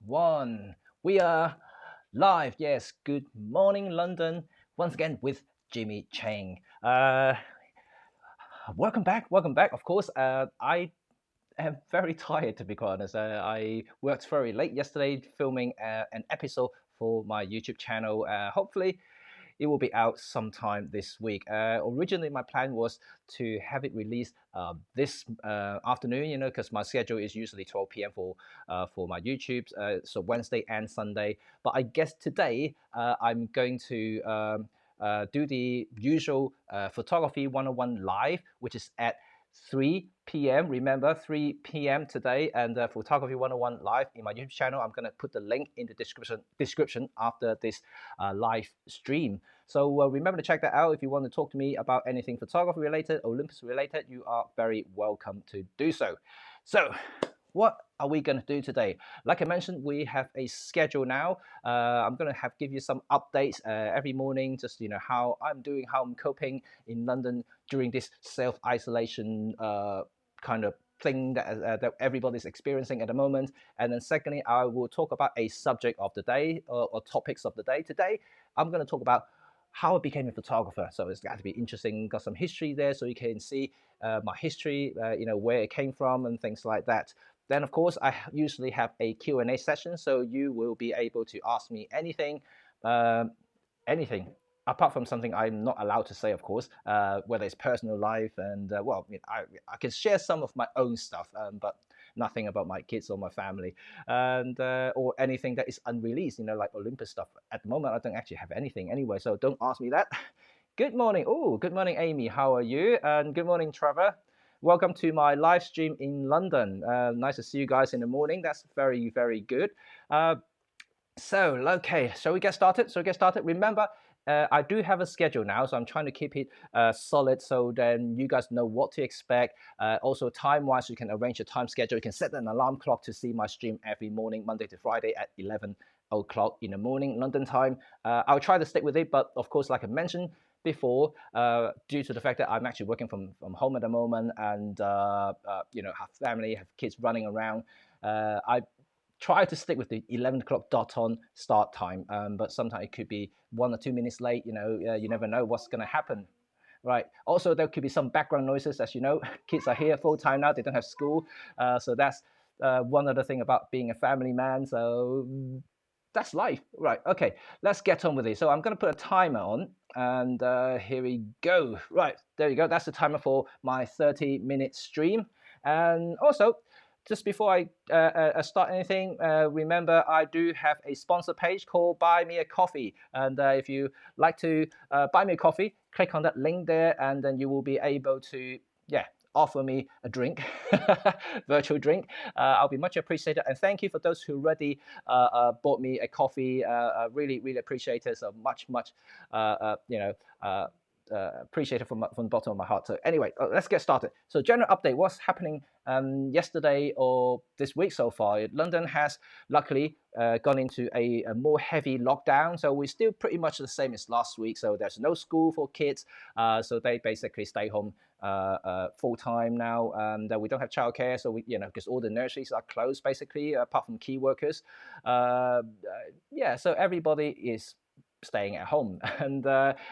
one. We are live. Yes, good morning, London. Once again with Jimmy Cheng. Welcome back. Welcome back. Of course, I am very tired to be quite honest. I worked very late yesterday filming an episode for my YouTube channel. Hopefully, it will be out sometime this week. Originally, my plan was to have it released this afternoon, because my schedule is usually 12 p.m. for my YouTube, so Wednesday and Sunday. But I guess today I'm going to do the usual photography 101 live, which is at 3 p.m. Remember, 3 p.m. today, and Photography 101 live in my YouTube channel. I'm going to put the link in the description after this live stream. So remember to check that out. If you want to talk to me about anything photography related, Olympus related, you are very welcome to do so. So what are we going to do today? Like I mentioned, we have a schedule now. I'm going to give you some updates every morning, just how I'm doing, how I'm coping in London during this self-isolation kind of thing that everybody's experiencing at the moment. And then secondly, I will talk about a subject of the day or topics of the day. Today, I'm going to talk about how I became a photographer. So it's got to be interesting. Got some history there, so you can see my history, where it came from and things like that. Then, of course, I usually have a Q&A session, so you will be able to ask me anything, uh, anything, apart from something I'm not allowed to say, of course, whether it's personal life and, I can share some of my own stuff, but nothing about my kids or my family, and or anything that is unreleased, like Olympus stuff. At the moment, I don't actually have anything anyway, so don't ask me that. Good morning. Oh, good morning, Amy. How are you? And good morning, Trevor. Welcome to my live stream in London. Nice to see you guys in the morning. That's very, very good. Uh, okay, shall we get started? Remember, I do have a schedule now, so I'm trying to keep it solid so then you guys know what to expect. Also, time-wise, you can arrange your time schedule. You can set an alarm clock to see my stream every morning, Monday to Friday at 11 o'clock in the morning, London time. I'll try to stick with it, but of course, like I mentioned before, due to the fact that I'm actually working from home at the moment and, have family, have kids running around, I try to stick with the 11 o'clock dot on start time, but sometimes it could be 1 or 2 minutes late. You never know what's going to happen. Right. Also, there could be some background noises. As you know, kids are here full time now. They don't have school. So that's one other thing about being a family man. So that's life. Right. Okay. Let's get on with it. So I'm going to put a timer on. And here we go. Right. There you go. That's the timer for my 30-minute stream. And also, just before I start anything, remember I do have a sponsor page called Buy Me a Coffee. And if you like to buy me a coffee, click on that link there, and then you will be able to, offer me a drink, virtual drink. I'll be much appreciated. And thank you for those who already bought me a coffee. Really, really appreciate it. So much, appreciated from the bottom of my heart. So anyway, let's get started. So general update, what's happening yesterday or this week so far? London has luckily gone into a more heavy lockdown. So we're still pretty much the same as last week. So there's no school for kids. So they basically stay home full time now. We don't have childcare. So because all the nurseries are closed basically, apart from key workers. So everybody is staying at home, and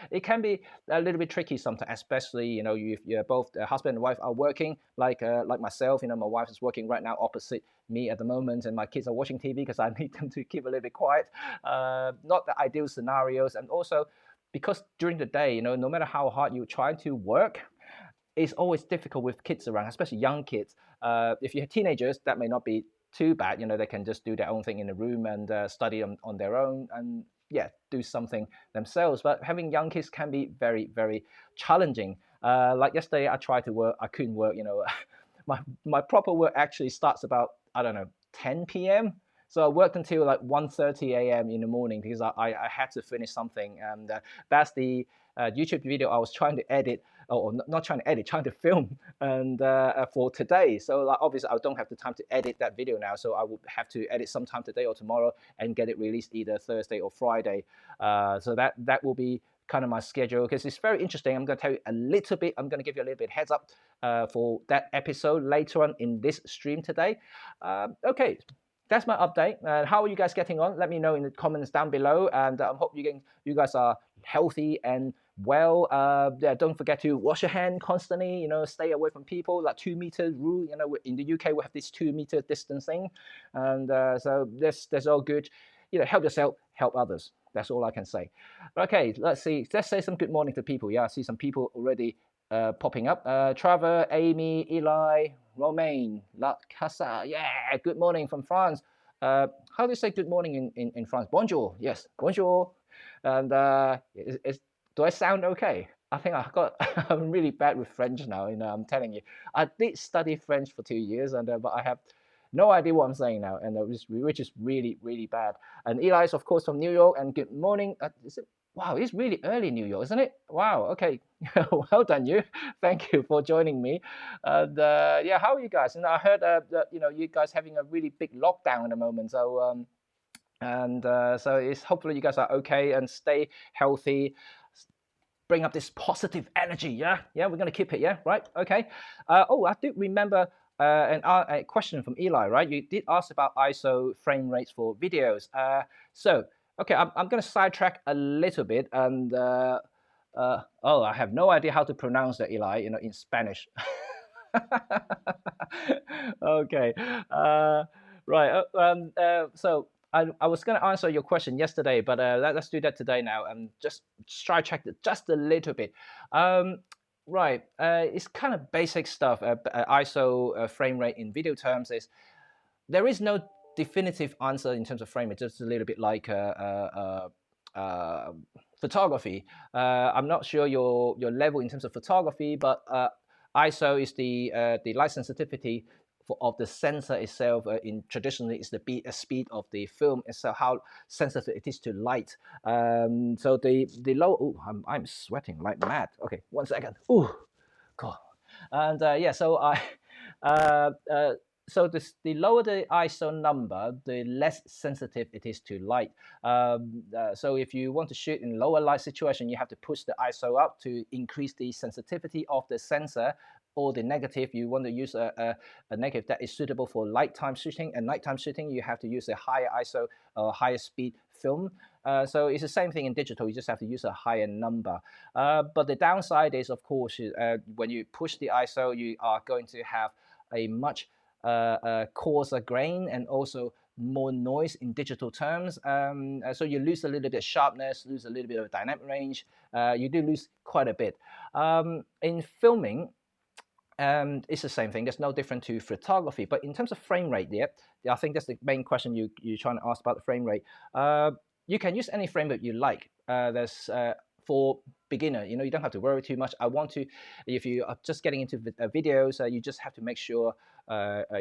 it can be a little bit tricky sometimes, especially if you're both husband and wife are working, like myself. My wife is working right now opposite me at the moment, and my kids are watching TV because I need them to keep a little bit quiet. Not the ideal scenarios, and also because during the day, no matter how hard you try to work, it's always difficult with kids around, especially young kids. If you have teenagers, that may not be too bad. They can just do their own thing in the room and study on their own and do something themselves. But having young kids can be very, very challenging. Like yesterday, I tried to work. I couldn't work. My proper work actually starts about, I don't know, 10 p.m. So I worked until like 1:30 a.m. in the morning because I had to finish something. And that's the YouTube video I was trying to edit, or not trying to edit, trying to film, and for today. So obviously I don't have the time to edit that video now, so I would have to edit sometime today or tomorrow and get it released either Thursday or Friday. So that will be kind of my schedule, because it's very interesting. I'm going to tell you a little bit. I'm going to give you a little bit heads up for that episode later on in this stream today. Okay. that's my update. How are you guys getting on? Let me know in the comments down below. And I hope you guys are healthy and well. Yeah, don't forget to wash your hand constantly. Stay away from people. Like 2 meter rule. In the UK we have this 2 meter distancing, and so that's all good. Help yourself, help others. That's all I can say. Okay, let's see. Let's say some good morning to people. Yeah, I see some people already popping up. Trevor, Amy, Eli, Romain, La Casa. Yeah, good morning from France. How do you say good morning in France? Bonjour. Yes, bonjour. And do I sound okay? I think I'm really bad with French now. I'm telling you, I did study French for 2 years, and but I have no idea what I'm saying now, and which is really really bad. And Eli is of course from New York, and good morning. Is it? Wow, it's really early in New York, isn't it? Wow. Okay, well done you. Thank you for joining me. And yeah, how are you guys? And I heard that you guys having a really big lockdown at the moment. So and so it's hopefully you guys are okay and stay healthy. Bring up this positive energy. Yeah, we're gonna keep it. Yeah, right. Okay. Oh, I do remember a question from Eli. Right, you did ask about ISO frame rates for videos. So okay, I'm gonna sidetrack a little bit and. Oh, I have no idea how to pronounce that, Eli. In Spanish. Okay. Right. So I was going to answer your question yesterday, but let's do that today now and just try check it just a little bit. Right. It's kind of basic stuff. ISO frame rate in video terms is there is no definitive answer in terms of frame rate. Just a little bit like photography. I'm not sure your level in terms of photography, but ISO is the light sensitivity of the sensor itself. In traditionally, is the speed of the film itself, how sensitive it is to light. So the low. Oh, I'm sweating like mad. Okay, 1 second. Oh, God. And yeah, so I. Uh, uh, so the lower the ISO number, the less sensitive it is to light. So if you want to shoot in lower light situation, you have to push the ISO up to increase the sensitivity of the sensor. Or the negative, you want to use a negative that is suitable for nighttime shooting. And nighttime shooting, you have to use a higher ISO or higher speed film. So it's the same thing in digital. You just have to use a higher number. But the downside is, of course, when you push the ISO, you are going to have a much coarser grain and also more noise in digital terms. So you lose a little bit of sharpness, lose a little bit of dynamic range. You do lose quite a bit. In filming, it's the same thing. There's no different to photography. But in terms of frame rate, yeah, I think that's the main question you're trying to ask about the frame rate. You can use any frame rate you like. There's for beginner, you don't have to worry too much. If you are just getting into videos, you just have to make sure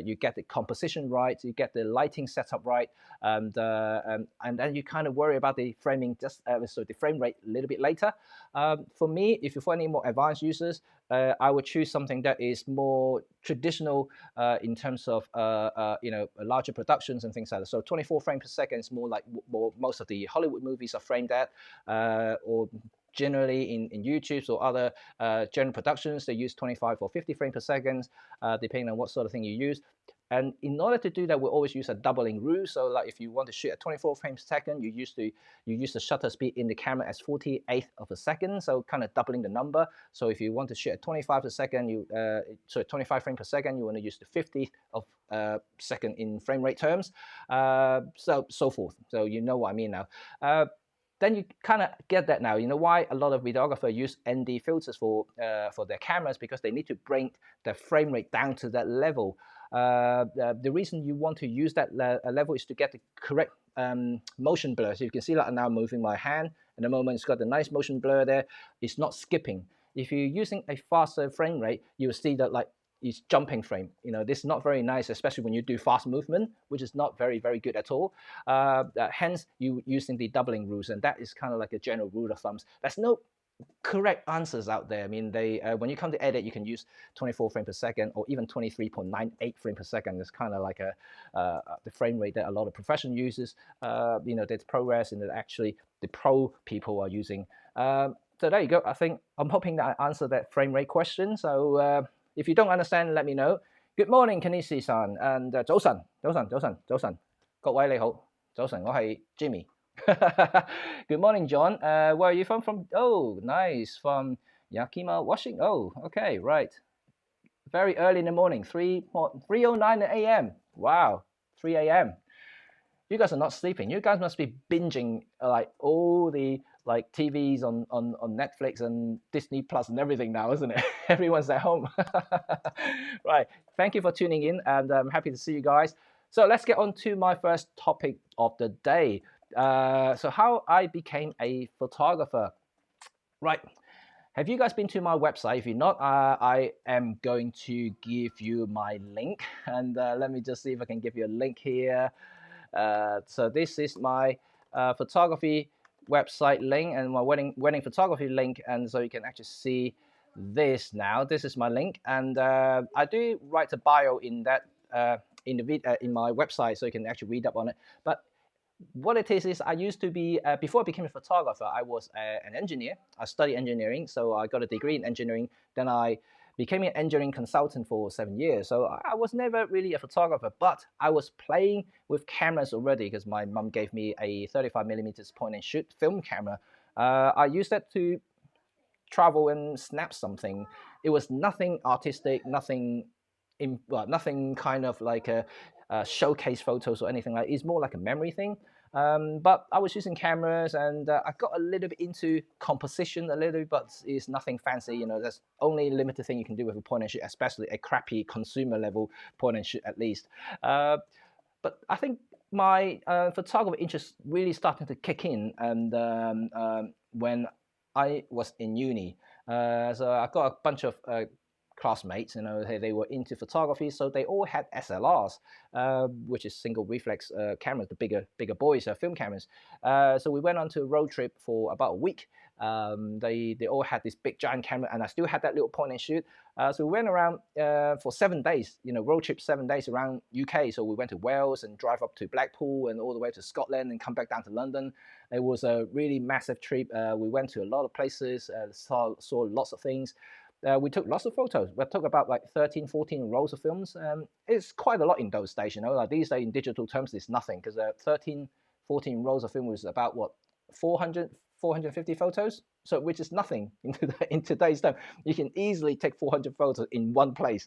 you get the composition right, you get the lighting setup right, and then you kind of worry about the framing so the frame rate a little bit later. For me, if you're for any more advanced users, I would choose something that is more traditional in terms of larger productions and things like that. So 24 frames per second is more like most of the Hollywood movies are framed at, or generally in YouTube or other general productions, they use 25 or 50 frames per second, depending on what sort of thing you use. And in order to do that, we always use a doubling rule. So like if you want to shoot at 24 frames per second, you use the shutter speed in the camera as 48th of a second, so kind of doubling the number. So if you want to shoot at 25 per second, 25 frames per second, you want to use the 50th of second in frame rate terms, so forth. So you know what I mean now. Then you kind of get that now. You know why a lot of videographers use ND filters for their cameras, because they need to bring the frame rate down to that level. The reason you want to use that level is to get the correct motion blur. So you can see that I'm now moving my hand. At the moment, it's got a nice motion blur there. It's not skipping. If you're using a faster frame rate, you'll see that like it's jumping frame. This is not very nice, especially when you do fast movement, which is not very, very good at all. Hence, you using the doubling rules, and that is kind of like a general rule of thumbs. There's no correct answers out there. I mean, when you come to edit, you can use 24 frames per second or even 23.98 frames per second. It's kind of like the frame rate that a lot of professional users, there's progress in that actually the pro people are using. So there you go. I'm hoping that I answered that frame rate question. So if you don't understand, let me know. Good morning, Kanisi-san, and 早晨，早晨，早晨，早晨。各位你好，早晨，我係 Jimmy。Good morning, John. Where are you from? From oh, nice, from Yakima, Washington. Oh, okay, right. Very early in the morning, 3:09 a.m. Wow, 3 a.m. You guys are not sleeping. You guys must be binging like all the like TVs on Netflix and Disney Plus and everything now, isn't it? Everyone's at home. Right. Thank you for tuning in, and I'm happy to see you guys. So let's get on to my first topic of the day. So how I became a photographer. Right. Have you guys been to my website? If you're not, I am going to give you my link, and let me just see if I can give you a link here. So this is my photography website link and my wedding photography link, and so you can actually see this now. This is my link, and I do write a bio in that in my website, so you can actually read up on it. But what it is I used to be before I became a photographer, I was an engineer. I studied engineering, so I got a degree in engineering. Then I became an engineering consultant for 7 years. So I was never really a photographer, but I was playing with cameras already because my mum gave me a 35 millimeters point and shoot film camera. I used that to travel and snap something. It was nothing artistic, nothing well, nothing kind of like a showcase photos or anything like. It's more like a memory thing. But I was using cameras, and I got a little bit into composition a little bit, but it's nothing fancy. You know, there's only limited thing you can do with a point and shoot, especially a crappy consumer level point and shoot at least. But I think my photography interest really started to kick in, and when I was in uni. So I got a bunch of classmates, you know, they were into photography, so they all had SLRs, which is single reflex cameras, the bigger boys, film cameras. So we went on to a road trip for about a week. They all had this big giant camera, and I still had that little point and shoot. So we went around for 7 days, you know, road trip 7 days around UK. So we went to Wales and drive up to Blackpool and all the way to Scotland and come back down to London. It was a really massive trip. We went to a lot of places, saw lots of things. We took lots of photos. We took about like 13, 14 rolls of films. It's quite a lot in those days, you know. Like these days in digital terms, it's nothing because 13, 14 rolls of film was about what 400, 450 photos. So which is nothing in today's time. You can easily take 400 photos in one place,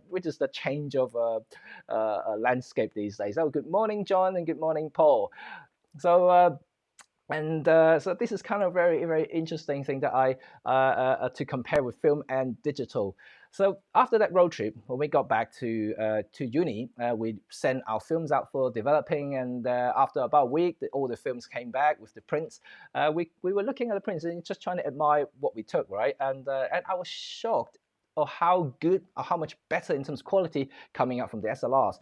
which is the change of landscape these days. Oh, good morning, John, and good morning, Paul. So. So this is kind of very, very interesting thing that I to compare with film and digital. So after that road trip, when we got back to uni, we sent our films out for developing, and after about a week, all the films came back with the prints. We were looking at the prints and just trying to admire what we took, right? And I was shocked of how good or how much better in terms of quality coming out from the SLRs.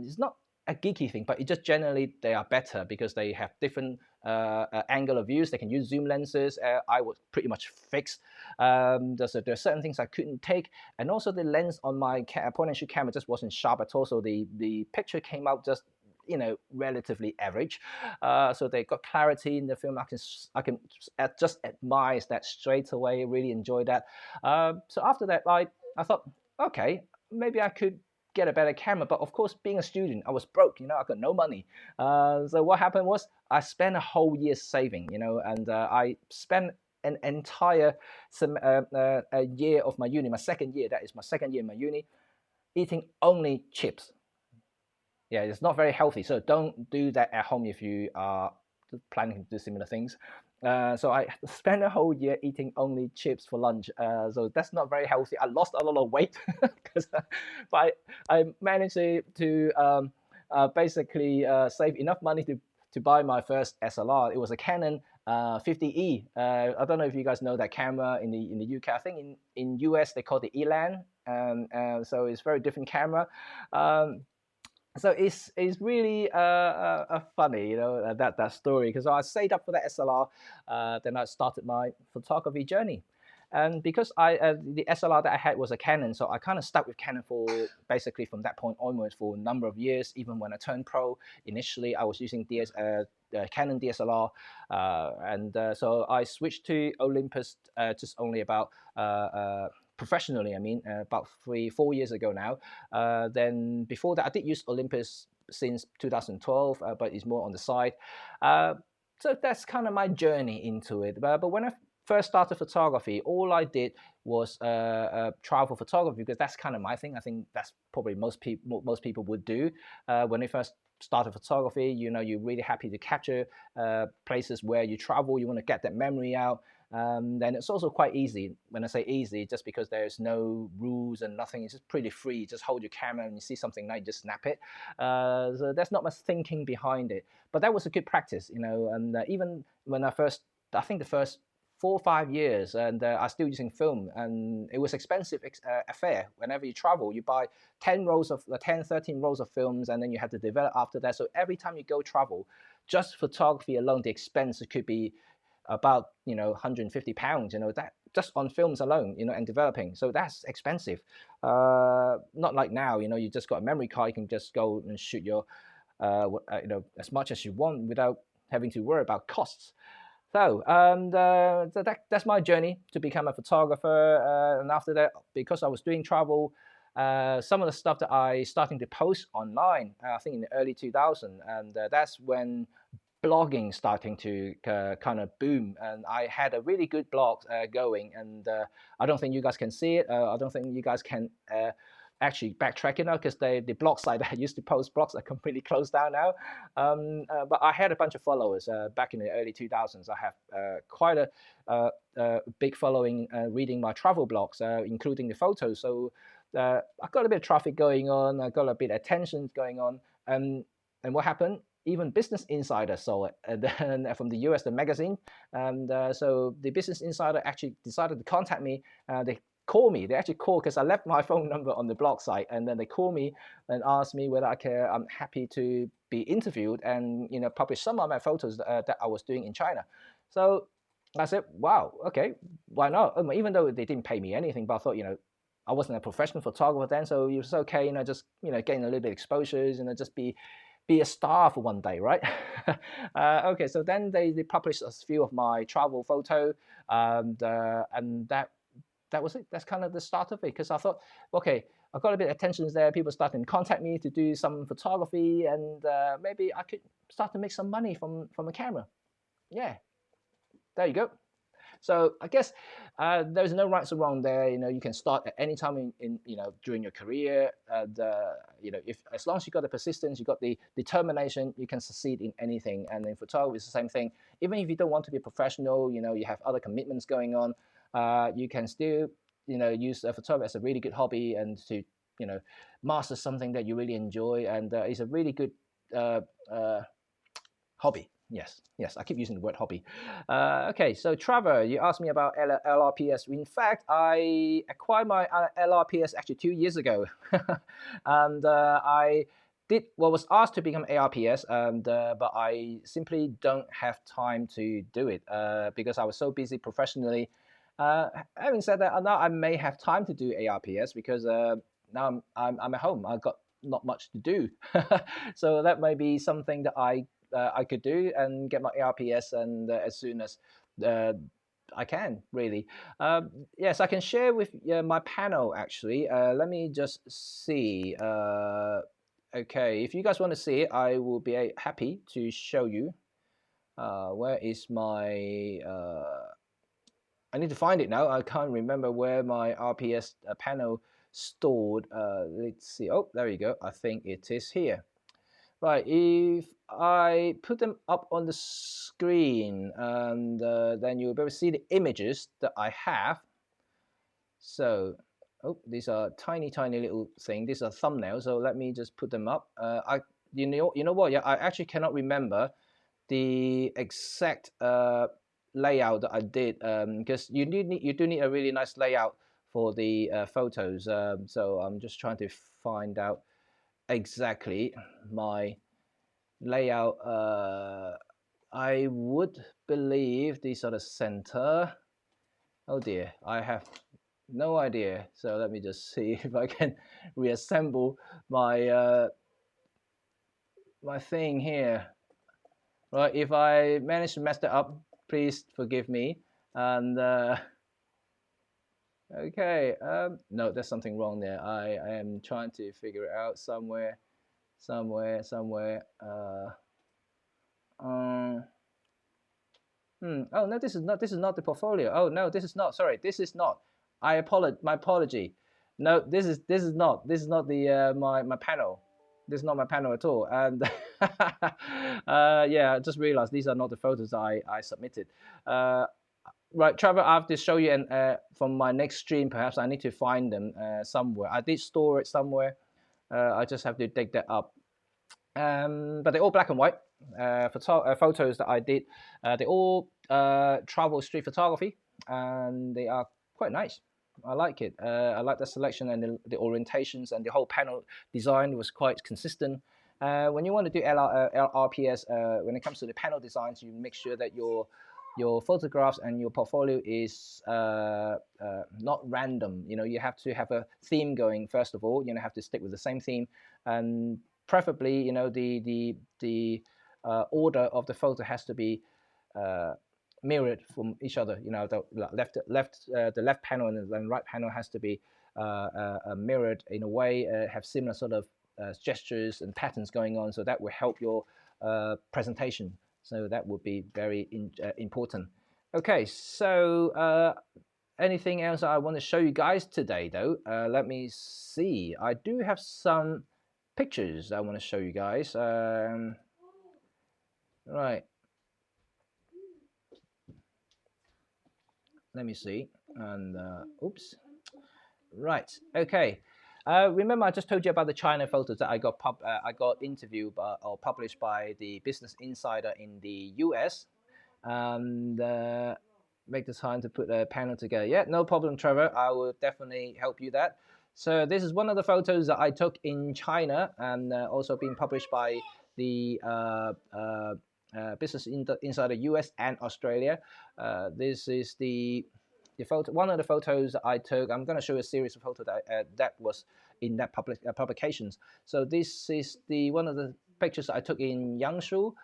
It's not a geeky thing, but it just generally they are better because they have different angle of views. They can use zoom lenses. I was pretty much fixed. There are certain things I couldn't take, and also the lens on my point and shoot camera just wasn't sharp at all. So the picture came out just relatively average. So they got clarity in the film. I can just admire that straight away. Really enjoy that. So after that, I thought, okay, maybe I could get a better camera. But of course, being a student, I was broke. I got no money. So what happened was I spent a whole year saving. And I spent an entire a year of my uni, my second year. That is my second year in my uni, eating only chips. Yeah, it's not very healthy. So don't do that at home if you are planning to do similar things. So I spent a whole year eating only chips for lunch. So that's not very healthy. I lost a lot of weight, but I managed to basically save enough money to buy my first SLR. It was a Canon 50E. I don't know if you guys know that camera in the UK. I think in US they call it Elan. So it's a very different camera. So it's really funny, that story, because I saved up for that SLR, then I started my photography journey. And because the SLR that I had was a Canon, so I kind of stuck with Canon for basically from that point onwards for a number of years. Even when I turned pro, initially I was using Canon DSLR, and so I switched to Olympus just only about professionally, I mean, about 3-4 years ago now. Then before that, I did use Olympus since 2012, but it's more on the side. Uh, so that's kind of my journey into it. But when I first started photography, all I did was travel photography because that's kind of my thing. I think that's probably most people would do when they first started photography. You're really happy to capture places where you travel. You want to get that memory out. Then it's also quite easy. When I say easy, just because there's no rules and nothing, it's just pretty free. You just hold your camera and you see something nice, just snap it. So there's not much thinking behind it. But that was a good practice, And even when I think the first 4 or 5 years, and I still using film, and it was expensive affair. Whenever you travel, you buy 13 rolls of films, and then you have to develop after that. So every time you go travel, just photography alone, the expense could be about £150, that just on films alone, and developing. So that's expensive. Not like now, you just got a memory card, you can just go and shoot your as much as you want without having to worry about costs. So that's my journey to become a photographer. And after that, because I was doing travel, some of the stuff that I starting to post online, I think in the early 2000s, and that's when blogging starting to kind of boom. And I had a really good blog going, and I don't think you guys can see it. I don't think you guys can actually backtrack it now because the blog site that I used to post blogs are completely closed down now. But I had a bunch of followers back in the early 2000s. I have quite a big following reading my travel blogs, including the photos. So I got a bit of traffic going on. I got a bit of attention going on. And what happened? Even Business Insider saw it, and then from the US, the magazine. And so the Business Insider actually decided to contact me. They call me. They actually call because I left my phone number on the blog site, and then they call me and ask me whether I'm happy to be interviewed and publish some of my photos that I was doing in China. So I said, wow, okay, why not? Even though they didn't pay me anything, but I thought I wasn't a professional photographer then, so it was okay, just getting a little bit of exposures, just be a star for one day, right? Okay, so then they published a few of my travel photo, and that was it. That's kind of the start of it, because I thought, okay, I got a bit of attention there. People starting to contact me to do some photography, and maybe I could start to make some money from a camera. Yeah, there you go. So I guess there's no rights or wrong there. You can start at any time in during your career, and if as long as you got the persistence, you got the determination, you can succeed in anything. And in photography, it's the same thing. Even if you don't want to be a professional, you have other commitments going on, you can still use photography as a really good hobby and to master something that you really enjoy, and it's a really good hobby. Yes, I keep using the word hobby. Okay, so Trevor, you asked me about LRPS. In fact, I acquired my LRPS actually 2 years ago, and I was asked to become ARPS, and but I simply don't have time to do it because I was so busy professionally. Having said that, now I may have time to do ARPS because now I'm at home. I've got not much to do, so that may be something that I could do and get my ARPS, and as soon as I can, really. Yes, I can share with my panel, actually. Let me just see. Okay, if you guys want to see it, I will be happy to show you. Where is my... I need to find it now. I can't remember where my RPS panel stored. Let's see. Oh, there you go. I think it is here. Right, if I put them up on the screen, and then you'll be able to see the images that I have. So, oh, these are tiny little things. These are thumbnails. So let me just put them up. You know what? Yeah, I actually cannot remember the exact layout that I did because you do need a really nice layout for the photos. So I'm just trying to find out exactly my layout. I would believe these are the center. Oh dear, I have no idea. So let me just see if I can reassemble my my thing here. Right, if I manage to mess that up, please forgive me. And okay, no, there's something wrong there. I am trying to figure it out somewhere. somewhere. Um, Oh no, this is not the portfolio. Oh no, this is not. Sorry, this is not. I apologize. My apology. No, this is not the my panel. This is not my panel at all. And yeah, I just realized these are not the photos I submitted. Right, Trevor, I have to show you, and from my next stream, perhaps I need to find them somewhere. I did store it somewhere. I just have to dig that up. But they're all black and white photos that I did. They all travel street photography, and they are quite nice. I like it. I like the selection and the orientations, and the whole panel design was quite consistent. When you want to do LRPS, when it comes to the panel designs, you make sure that your photographs and your portfolio is not random. You know, you have to have a theme going first of all. You know, have to stick with the same theme, and preferably, you know, the order of the photo has to be mirrored from each other. You know, the left panel and the right panel has to be mirrored in a way, have similar sort of gestures and patterns going on, so that will help your presentation. So that would be very important. Okay, so anything else I want to show you guys today, though? Let me see. I do have some pictures I want to show you guys. Right. Let me see. And oops. Right. Okay. Remember, I just told you about the China photos that I got interviewed or published by the Business Insider in the US, and make the time to put a panel together. Yeah, no problem, Trevor. I will definitely help you that. So this is one of the photos that I took in China, and also being published by the Business Insider US and Australia. This is the photo, one of the photos I took. I'm going to show you a series of photos that was in that publications. So this is one of the pictures I took in Yangshu.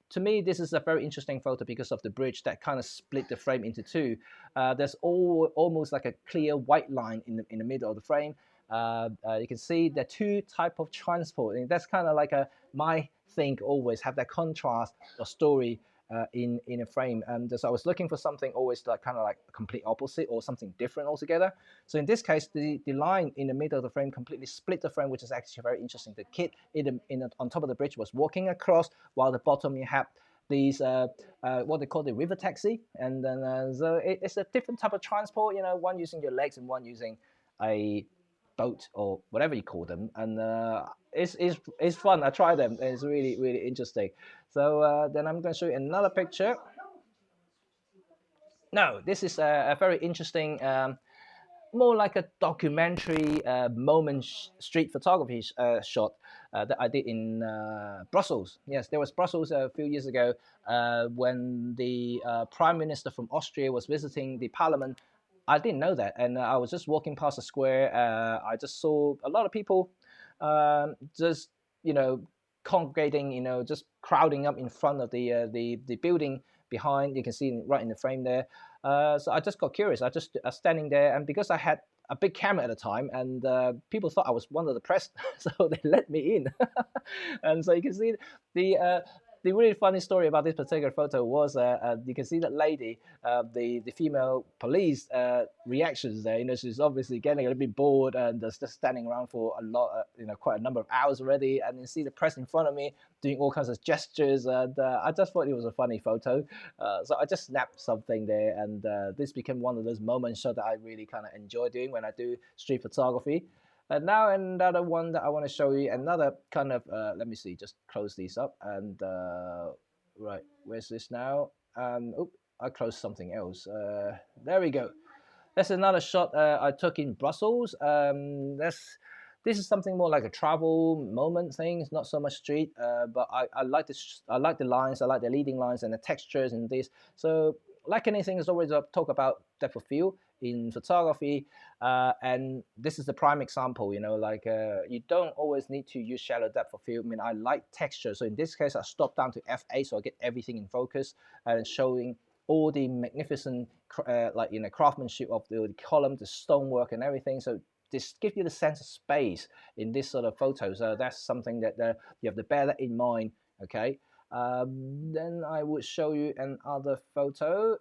To me, this is a very interesting photo because of the bridge that kind of split the frame into two. There's almost like a clear white line in the middle of the frame. You can see the two type of transport, and that's kind of like my thing. Always have that contrast or story in a frame. And so I was looking for something always like kind of like complete opposite or something different altogether. So in this case, the line in the middle of the frame completely split the frame, which is actually very interesting. The kid on top of the bridge was walking across, while the bottom you have these what they call the river taxi, and then so it's a different type of transport. You know, one using your legs and one using a boat or whatever you call them, and it's fun. I tried them. It's really interesting. So then I'm going to show you another picture. No, this is a very interesting, more like a documentary moment street photography shot that I did in Brussels. Yes, there was Brussels a few years ago when the Prime Minister from Austria was visiting the Parliament. I didn't know that, and I was just walking past the square. I just saw a lot of people just, you know, congregating, you know, just crowding up in front of the building behind. You can see right in the frame there. So I just got curious. I just standing there, and because I had a big camera at the time, and people thought I was one of the press, so they let me in. And so you can see the really funny story about this particular photo was you can see that lady, the female police reactions there. You know, she's obviously getting a little bit bored and just standing around for a lot, you know, quite a number of hours already. And you see the press in front of me doing all kinds of gestures, and I just thought it was a funny photo. So I just snapped something there, and this became one of those moments that I really kind of enjoy doing when I do street photography. And now another one that I want to show you, another kind of, let me see, just close these up. And right, where's this now? Oh, I closed something else. There we go. That's another shot I took in Brussels. This is something more like a travel moment thing. It's not so much street, but I like this. I like the lines. I like the leading lines and the textures and this. So like anything, there's always a talk about depth of field in photography, and this is the prime example. You know, like you don't always need to use shallow depth of field. I mean, I like texture, so in this case, I stopped down to f8, so I get everything in focus and showing all the magnificent, like, you know, craftsmanship of the column, the stonework, and everything. So just give you the sense of space in this sort of photo. So that's something that you have to bear that in mind. Okay. Then I would show you another photo.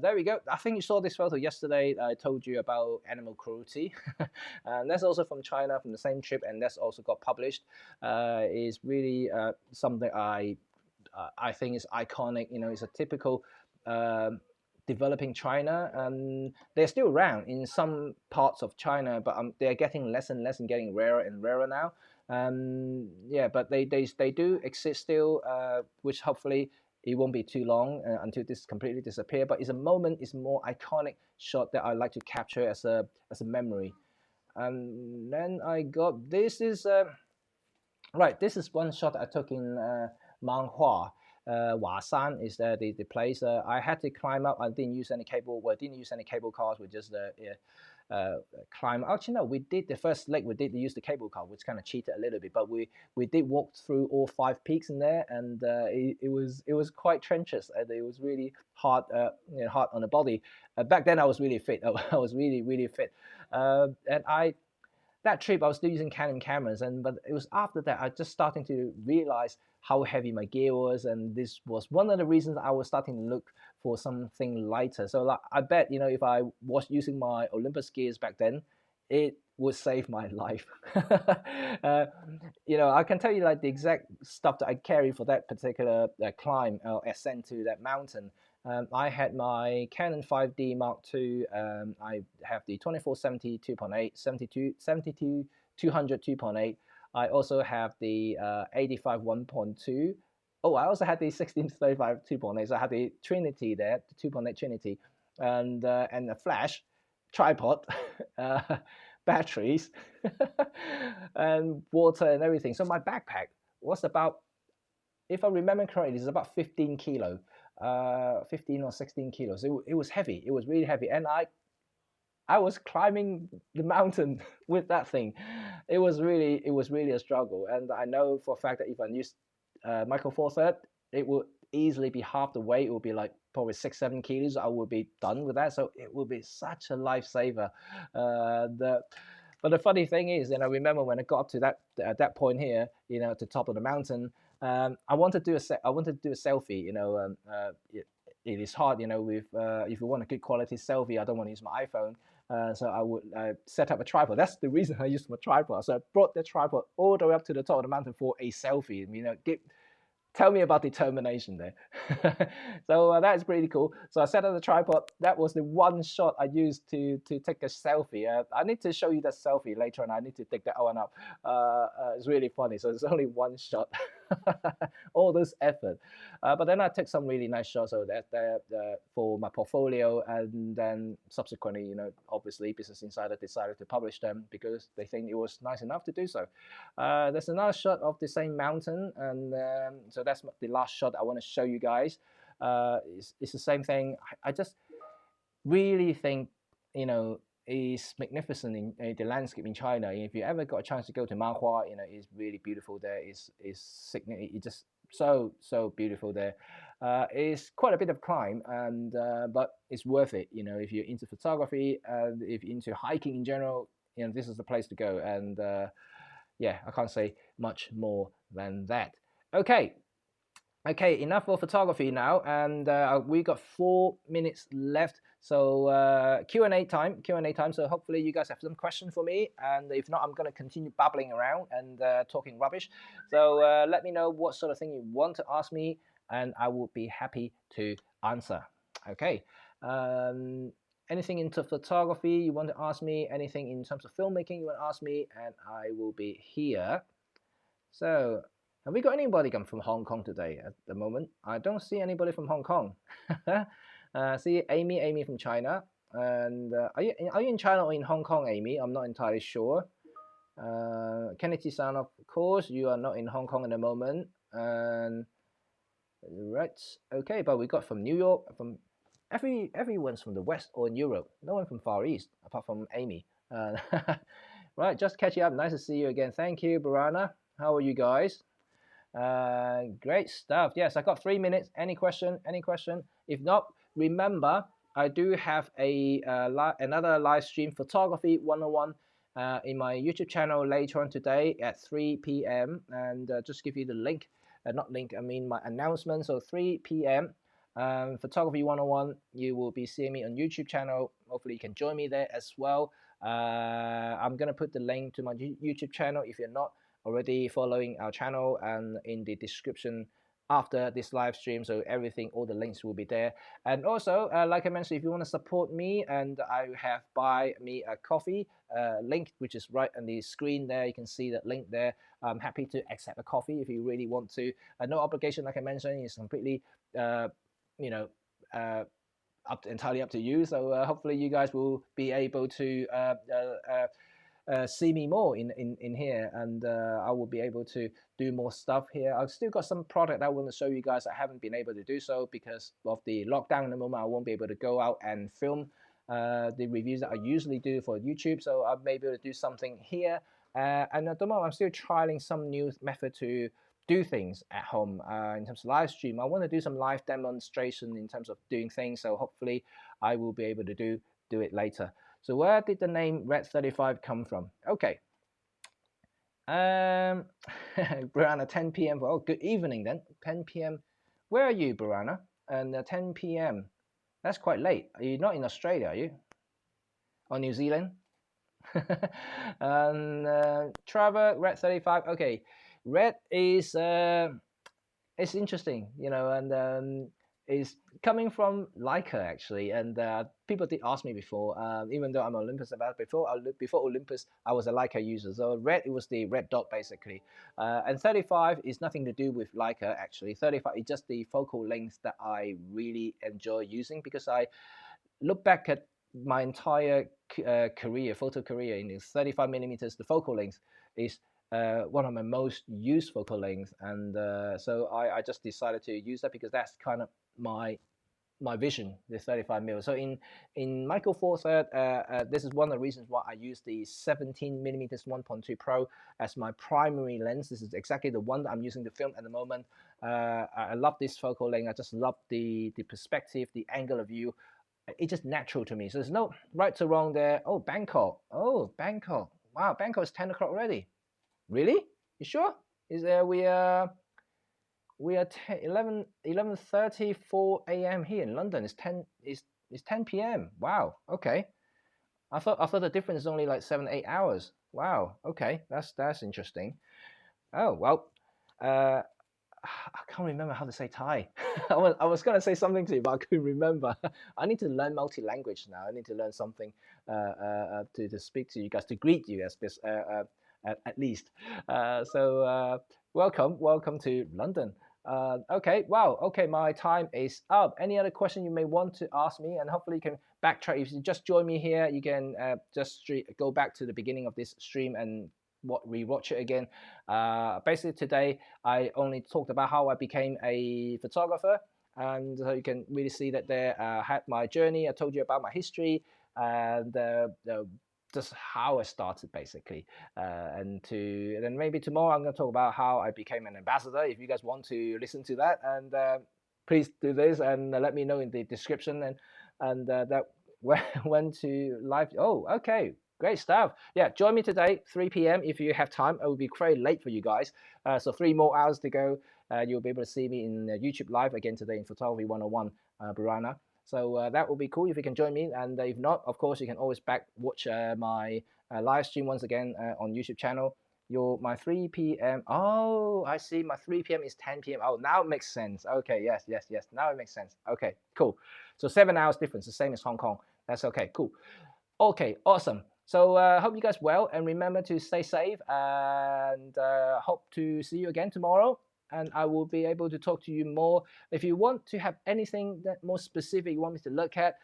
There we go. I think you saw this photo yesterday. I told you about animal cruelty. And that's also from China, from the same trip, and that's also got published. Is really something I think is iconic. You know, it's a typical developing China, and they're still around in some parts of China, but they're getting less and less and getting rarer and rarer now. Yeah, but they do exist still, which hopefully it won't be too long until this completely disappear. But it's a moment, it's a more iconic shot that I like to capture as a memory. And then I got this is right. This is one shot I took in Manhua. Wasan is the place. I had to climb up. I didn't use any cable. Well, didn't use any cable cars. We just climb. Actually, no. We did the first leg. We did use the cable car, which kind of cheated a little bit. But we did walk through all 5 peaks in there, and it was quite treacherous. It was really hard, hard on the body. Back then, I was really fit. I was really fit, and that trip I was still using Canon cameras, but it was after that I just starting to realize how heavy my gear was, and this was one of the reasons I was starting to look for something lighter. So like, I bet if I was using my Olympus gears back then, it would save my life. I can tell you like the exact stuff that I carry for that particular climb or ascent to that mountain. I had my Canon 5D Mark II. I have the 24-70 2.8, 72 200 2.8. I also have the 85 1.2. Oh, I also had the 16-35 2.8. So I had the Trinity there, the 2.8 Trinity, and a flash, tripod, batteries, and water and everything. So my backpack was about, if I remember correctly, it's about 15 kilo. 15 or 16 kilos. It was heavy. It was really heavy, and I was climbing the mountain with that thing. It was really a struggle, and I know for a fact that if I used Micro Four Third, it would easily be half the weight. It would be like probably 6-7 kilos. I would be done with that. So it would be such a lifesaver. But the funny thing is, and I remember when I got up to that point here, at the top of the mountain, I wanted to do a selfie. It is hard, with if you want a good quality selfie, I don't want to use my iPhone. So I would set up a tripod. That's the reason I used my tripod. So I brought the tripod all the way up to the top of the mountain for a selfie. Tell me about determination there. So that is pretty cool. So I set up the tripod. That was the one shot I used to take a selfie. I need to show you that selfie later, and I need to take that one up. It's really funny. So it's only one shot. All this effort. But then I took some really nice shots. So that for my portfolio, and then subsequently, obviously Business Insider decided to publish them because they think it was nice enough to do so. There's another shot of the same mountain, and so that's the last shot I want to show you guys. It's the same thing. I just really think is magnificent in the landscape in China. If you ever got a chance to go to Manhua, it's really beautiful there. It's just so beautiful there. It's quite a bit of climb, and but it's worth it. If you're into photography and if you're into hiking in general, this is the place to go. And yeah, I can't say much more than that. Okay, enough for photography now, and we got 4 minutes left. So Q&A time. So hopefully you guys have some questions for me, and if not, I'm going to continue babbling around and talking rubbish. So let me know what sort of thing you want to ask me, and I will be happy to answer. Okay. Anything into photography you want to ask me, anything in terms of filmmaking you want to ask me, and I will be here. So have we got anybody come from Hong Kong today at the moment? I don't see anybody from Hong Kong. See Amy from China. And are you in China or in Hong Kong, Amy? I'm not entirely sure. Kennedy-san, of course, you are not in Hong Kong at the moment. And right, okay, but we got from New York, from everyone's from the West or in Europe. No one from Far East, apart from Amy. Right, just catching up. Nice to see you again. Thank you, Barana. How are you guys? Great stuff. Yes, I got 3 minutes. Any question? If not, remember I do have another live stream, photography 101, in my YouTube channel later on today at 3 p.m. and just give you the link, not link, I mean my announcement. So 3 p.m. Photography 101, you will be seeing me on YouTube channel. Hopefully you can join me there as well. I'm gonna put the link to my YouTube channel if you're not already following our channel, and in the description after this live stream, so everything, all the links will be there. And also, like I mentioned, if you want to support me, and I have buy me a coffee link, which is right on the screen there. You can see that link there. I'm happy to accept a coffee if you really want to. No obligation, like I mentioned, it's completely, you know, entirely up to you. So hopefully you guys will be able to see me more in here, and I will be able to do more stuff here. I've still got some product I want to show you guys. I haven't been able to do so because of the lockdown at the moment. I won't be able to go out and film the reviews that I usually do for YouTube, so I may be able to do something here. And at the moment, I'm still trialing some new method to do things at home in terms of live stream. I want to do some live demonstration in terms of doing things, so hopefully I will be able to do it later. So where did the name Red 35 come from? Okay. Brianna, 10 p.m. Oh, good evening then. 10 p.m. Where are you, Brianna? And 10 p.m. That's quite late. Are you not in Australia, are you? Or New Zealand? And Trevor, Red 35. Okay. Red is it's interesting, you know, and is coming from Leica actually. And people did ask me before, even though I'm Olympus about before Olympus, I was a Leica user. So red, it was the red dot basically, and 35 is nothing to do with Leica actually. 35 is just the focal length that I really enjoy using, because I look back at my entire career, photo career, in the 35 millimeters, the focal length is one of my most used focal lengths, and so I just decided to use that because that's kind of my vision, the 35 mm. So in Micro Four Third, this is one of the reasons why I use the 17 millimeters 1.2 Pro as my primary lens. This is exactly the one that I'm using to film at the moment. I love this focal length. I just love the perspective, the angle of view. It's just natural to me. So there's no right or wrong there. Oh, Bangkok. Oh, Bangkok. Wow, Bangkok is 10 o'clock already. Really? You sure? Is there we are 11:34 a.m. here in London. It's 10 p.m. Wow. Okay. I thought the difference is only like 7-8 hours. Wow. Okay. That's interesting. Oh well. I can't remember how to say Thai. I was gonna say something to you, but I couldn't remember. I need to learn multi-language now. I need to learn something to speak to you guys, to greet you at least. So welcome to London. Okay, wow. Okay, my time is up. Any other question you may want to ask me, and hopefully you can backtrack. If you just join me here, you can just go back to the beginning of this stream and rewatch it again. Basically today I only talked about how I became a photographer, and so you can really see that there had my journey. I told you about my history and just how I started basically, and then maybe tomorrow I'm going to talk about how I became an ambassador. If you guys want to listen to that, and please do this and let me know in the description, and that when to live. Oh, okay. Great stuff. Yeah, join me today, 3 p.m. if you have time. It will be very late for you guys. So 3 more hours to go. You'll be able to see me in YouTube Live again today in Photography 101, Burana. So that will be cool if you can join me. And if not, of course, you can always watch my live stream once again on YouTube channel. My 3 p.m. Oh, I see. My 3 p.m. is 10 p.m. Oh, now it makes sense. Okay, yes. Now it makes sense. Okay, cool. So 7 hours difference, the same as Hong Kong. That's okay, cool. Okay, awesome. So hope you guys well, and remember to stay safe, and hope to see you again tomorrow, and I will be able to talk to you more. If you want to have anything that more specific you want me to look at,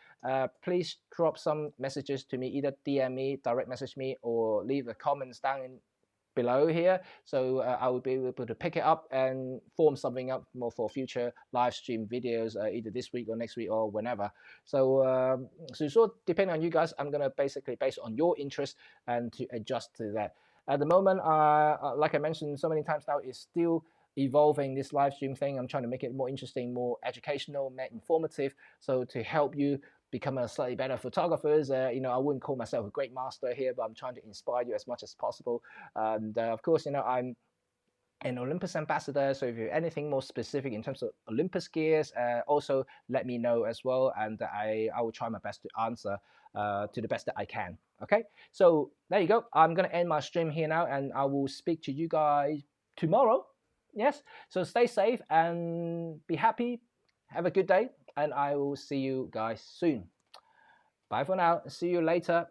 please drop some messages to me, either DM me, direct message me, or leave the comments down below here, so I will be able to pick it up and form something up more for future live stream videos, either this week or next week or whenever. So so depending on you guys, I'm gonna basically based on your interest and to adjust to that. At the moment, like I mentioned so many times now, it's still evolving, this live stream thing. I'm trying to make it more interesting, more educational, more informative, so to help you become a slightly better photographers. I wouldn't call myself a great master here, but I'm trying to inspire you as much as possible. And of course, I'm an Olympus ambassador. So if you have anything more specific in terms of Olympus gears, also let me know as well, and I will try my best to answer to the best that I can. Okay, so there you go. I'm gonna end my stream here now, and I will speak to you guys tomorrow. Yes, so stay safe and be happy. Have a good day, and I will see you guys soon. Bye for now. See you later.